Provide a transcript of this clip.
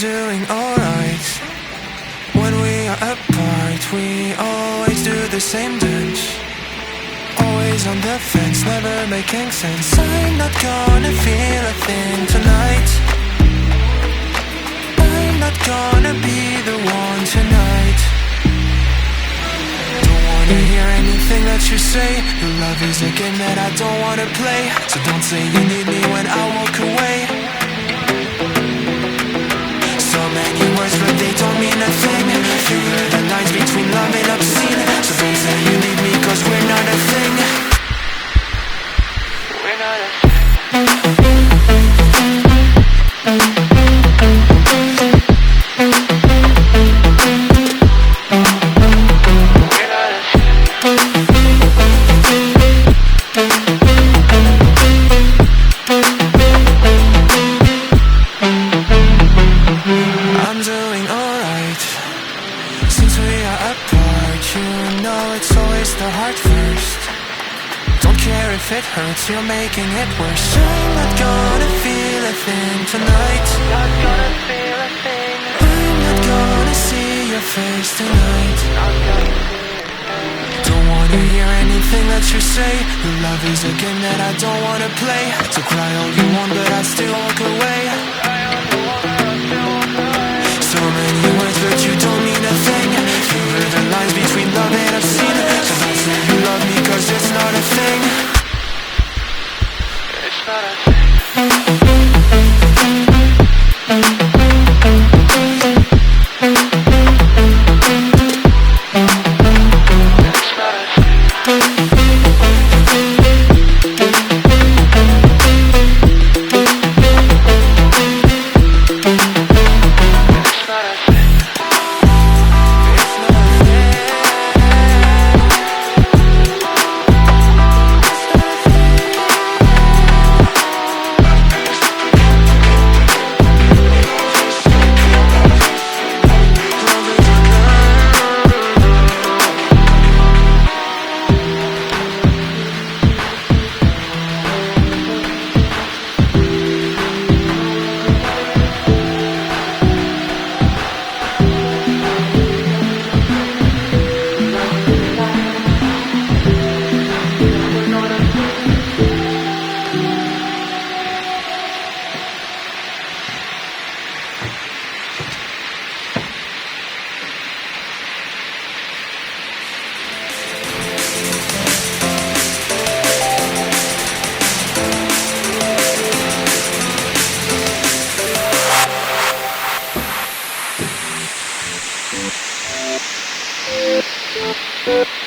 doing alright. When we are apart, we always do the same dance. Always on the fence, never making sense. I'm not gonna feel a thing tonight. I'm not gonna be the one tonight. Don't wanna hear anything that you say. Your love is a game that I don't wanna play. So don't say you need me when I walk away. So many words but they don't mean a thing. You blur the lines between love and obscene. So don't say you need me cause we're not a thing. We're not a thing. If it hurts, you're making it worse. I'm not gonna feel a thing tonight. Not gonna feel a thing. I'm not gonna see your face tonight. Don't wanna hear anything that you say. Your love is a game that I don't wanna play. So cry all you want, but I still walk away. So many words, but you don't mean a thing. You blur the lines between love and obscene. So don't say you love me, cause it's not a thing. It's not a thing. We'll be right back.